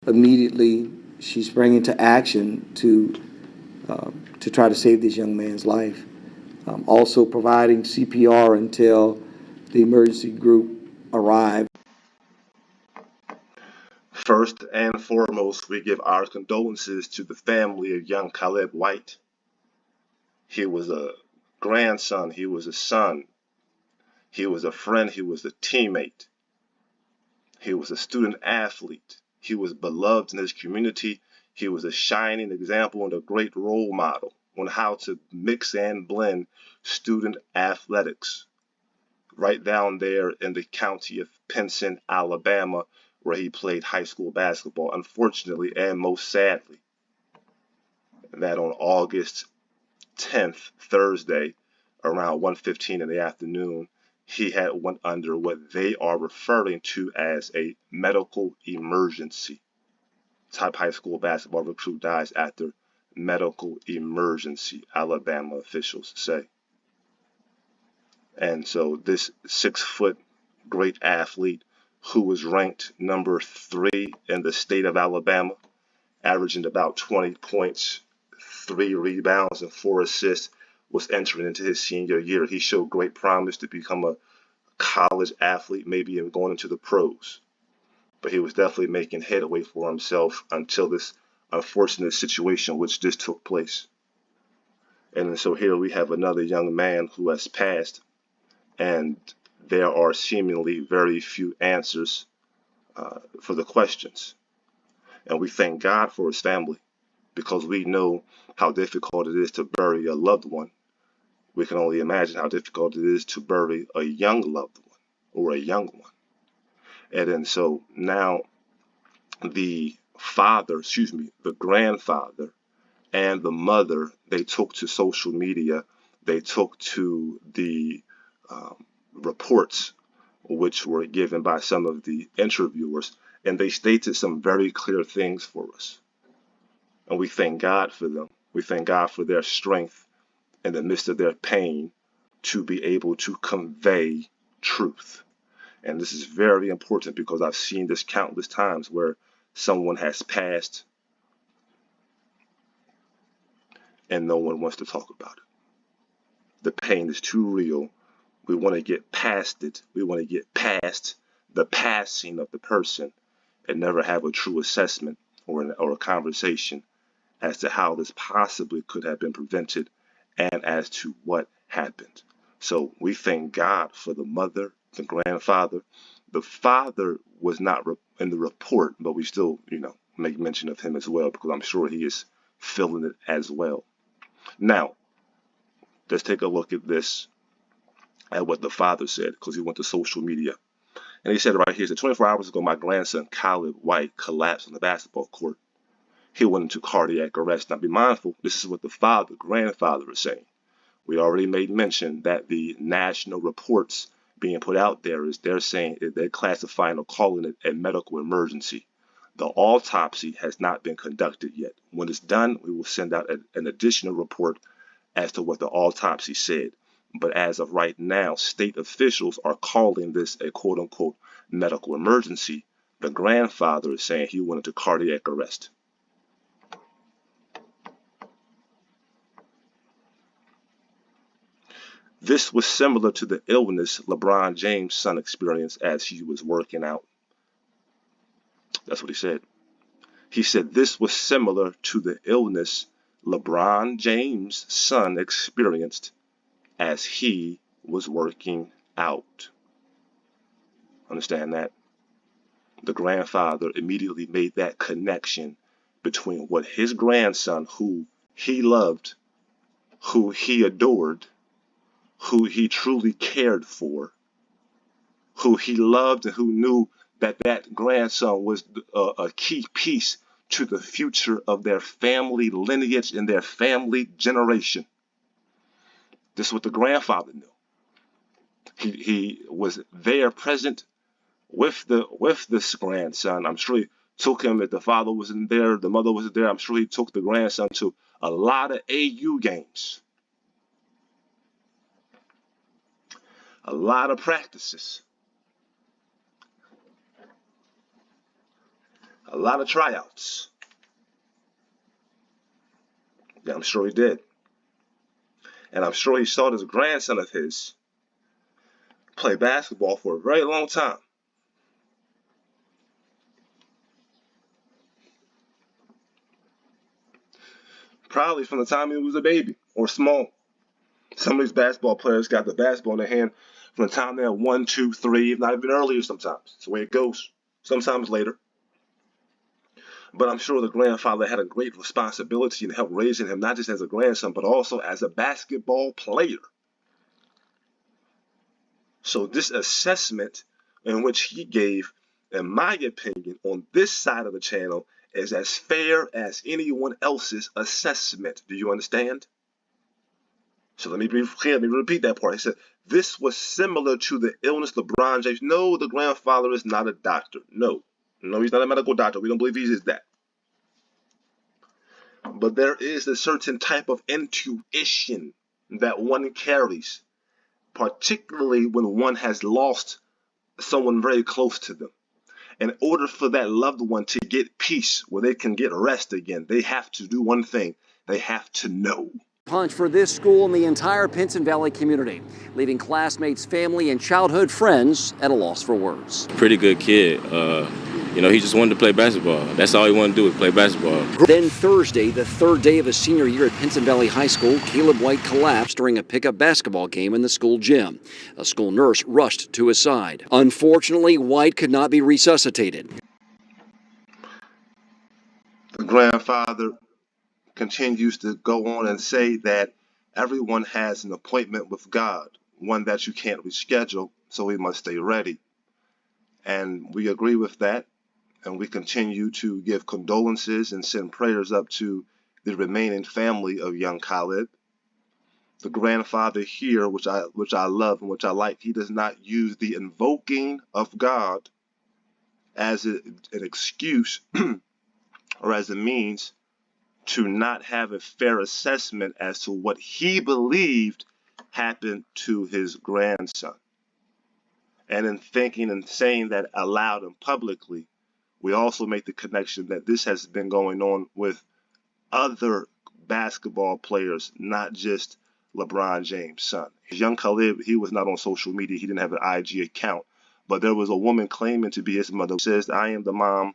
Immediately, she sprang into action to try to save this young man's life. Also providing CPR until the emergency group arrived. First and foremost, we give our condolences to the family of young Caleb White. He was a grandson, he was a son, he was a friend, he was a teammate, he was a student athlete, he was beloved in his community, he was a shining example and a great role model on how to mix and blend student athletics right down there in the county of Pinson, Alabama, where he played high school basketball. Unfortunately, and most sadly, that on August 10th, Thursday, around 1:15 in the afternoon, he had went under what they are referring to as a medical emergency. Top high school basketball recruit dies after medical emergency, Alabama officials say. And so this 6 foot great athlete who was ranked number 3 in the state of Alabama, averaging about 20 points, 3 rebounds, and 4 assists, was entering into his senior year. He showed great promise to become a college athlete, maybe even going into the pros. But he was definitely making headway for himself until this unfortunate situation which just took place. And so here we have another young man who has passed, and there are seemingly very few answers for the questions. And we thank God for his family because we know how difficult it is to bury a loved one. We can only imagine how difficult it is to bury a young loved one or a young one. And then so now the father, excuse me, the grandfather and the mother, they took to social media, they took to the reports which were given by some of the interviewers, and they stated some very clear things for us. And we thank God for them. We thank God for their strength in the midst of their pain to be able to convey truth. And this is very important because I've seen this countless times where someone has passed and no one wants to talk about it. The pain is too real. We want to get past it. We want to get past the passing of the person and never have a true assessment or a conversation as to how this possibly could have been prevented and as to what happened. So we thank God for the mother, the grandfather. The father was not in the report, but we still, make mention of him as well because I'm sure he is feeling it as well. Now, let's take a look at this, at what the father said, because he went to social media. And he said right here, he said, 24 hours ago, my grandson, Caleb White, collapsed on the basketball court. He went into cardiac arrest. Now be mindful, this is what the father, grandfather is saying. We already made mention that the national reports being put out there is they're saying they're classifying or calling it a medical emergency. The autopsy has not been conducted yet. When it's done, we will send out an additional report as to what the autopsy said. But as of right now, state officials are calling this a quote unquote medical emergency. The grandfather is saying he went into cardiac arrest. This was similar to the illness LeBron James' son experienced as he was working out. That's what he said. He said this was similar to the illness LeBron James' son experienced as he was working out. Understand that? The grandfather immediately made that connection between what his grandson, who he loved, who he adored, who he truly cared for, who he loved and who knew that that grandson was a key piece to the future of their family lineage and their family generation. This is what the grandfather knew. He was there present with this grandson. I'm sure he took him, if the father wasn't there, the mother wasn't there, I'm sure he took the grandson to a lot of AU games, a lot of practices, a lot of tryouts. Yeah, I'm sure he did. And I'm sure he saw this grandson of his play basketball for a very long time. Probably from the time he was a baby or small. Some of these basketball players got the basketball in their hand from the time they're 1, 2, 3, if not even earlier sometimes. It's the way it goes. Sometimes later. But I'm sure the grandfather had a great responsibility in help raising him, not just as a grandson, but also as a basketball player. So this assessment in which he gave, in my opinion, on this side of the channel is as fair as anyone else's assessment. Do you understand? So let me be clear, let me repeat that part. He said, this was similar to the illness LeBron James. No, the grandfather is not a doctor. No, he's not a medical doctor. We don't believe he is that. But there is a certain type of intuition that one carries, particularly when one has lost someone very close to them. In order for that loved one to get peace, where they can get rest again, they have to do one thing. They have to know. Punch for this school and the entire Pinson Valley community, leaving classmates, family, and childhood friends at a loss for words. Pretty good kid. He just wanted to play basketball. That's all he wanted to do was play basketball. Then Thursday, the third day of his senior year at Pinson Valley High School, Caleb White collapsed during a pickup basketball game in the school gym. A school nurse rushed to his side. Unfortunately, White could not be resuscitated. The grandfather continues to go on and say that everyone has an appointment with God, one that you can't reschedule, so we must stay ready. And we agree with that, and we continue to give condolences and send prayers up to the remaining family of young Khalid. The grandfather here, which I love and which I like, he does not use the invoking of God as an excuse or as a means to not have a fair assessment as to what he believed happened to his grandson. And in thinking and saying that aloud and publicly, we also make the connection that this has been going on with other basketball players, not just LeBron James' son. Young Khalid, he was not on social media. He didn't have an IG account. But there was a woman claiming to be his mother who says, I am the mom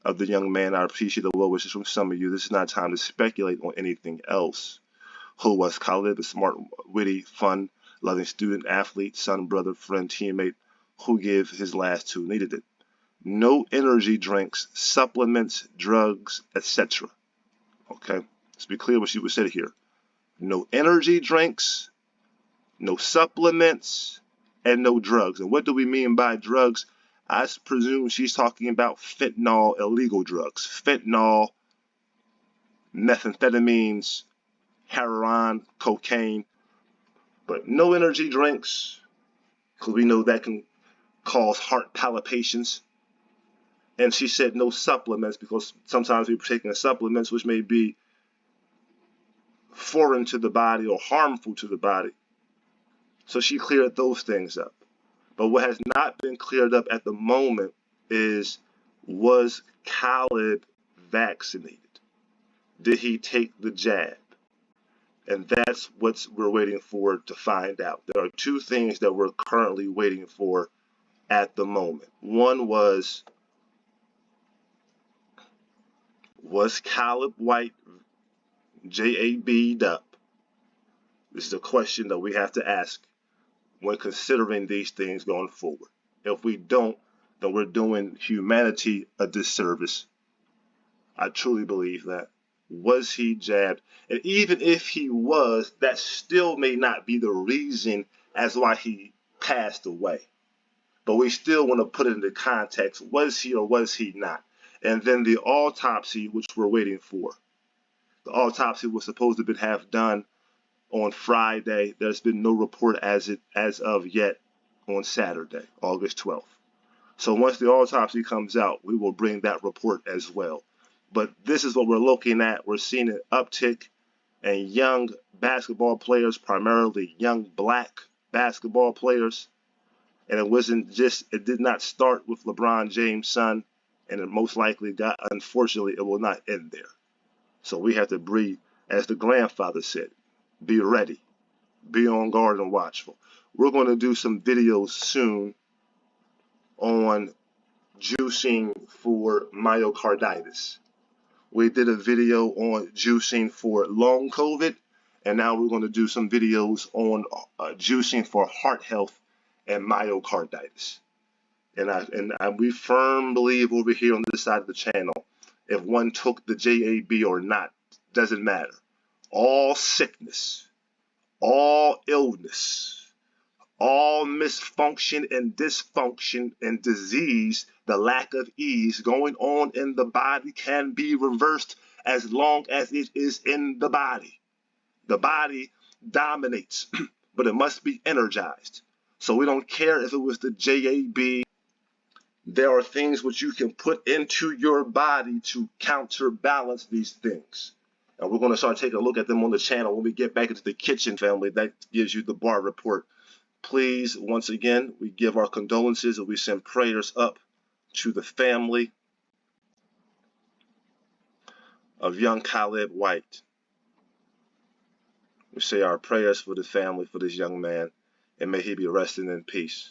of the young man. I appreciate the well wishes from some of you. This is not time to speculate on anything else. Who was Khalid? A smart, witty, fun, loving student, athlete, son, brother, friend, teammate, who gave his last to needed it. No energy drinks, supplements, drugs, etc. Okay, let's be clear what she was said here. No energy drinks, no supplements, and no drugs. And what do we mean by drugs? I presume she's talking about fentanyl, illegal drugs. Fentanyl, methamphetamines, heroin, cocaine, but no energy drinks, because we know that can cause heart palpitations. And she said no supplements, because sometimes we're taking supplements which may be foreign to the body or harmful to the body. So she cleared those things up. But what has not been cleared up at the moment is, was Khalid vaccinated? Did he take the jab? And that's what we're waiting for to find out. There are two things that we're currently waiting for at the moment. One was Caleb White JAB'd up? This is a question that we have to ask when considering these things going forward. If we don't, then we're doing humanity a disservice. I truly believe that. Was he jabbed? And even if he was, that still may not be the reason as why he passed away. But we still want to put it into context. Was he or was he not? And then the autopsy, which we're waiting for. The autopsy was supposed to have done on Friday. There's been no report as of yet on Saturday, August 12th. So once the autopsy comes out, we will bring that report as well. But this is what we're looking at. We're seeing an uptick in young basketball players, primarily young black basketball players. And it did not start with LeBron James' son. and it most likely, God, unfortunately, it will not end there. So we have to be, as the grandfather said, be ready, be on guard and watchful. We're going to do some videos soon on juicing for myocarditis. We did a video on juicing for long COVID, and now we're going to do some videos on juicing for heart health and myocarditis. And we firmly believe over here on this side of the channel, if one took the JAB or not, doesn't matter. All sickness, all illness, all misfunction and dysfunction and disease, the lack of ease going on in the body can be reversed as long as it is in the body. The body dominates, but it must be energized. So we don't care if it was the JAB. There are things which you can put into your body to counterbalance these things. And we're going to start taking a look at them on the channel when we get back into the kitchen, family. That gives you the bar report. Please, once again, we give our condolences and we send prayers up to the family of young Caleb White. We say our prayers for the family, for this young man, and may he be resting in peace.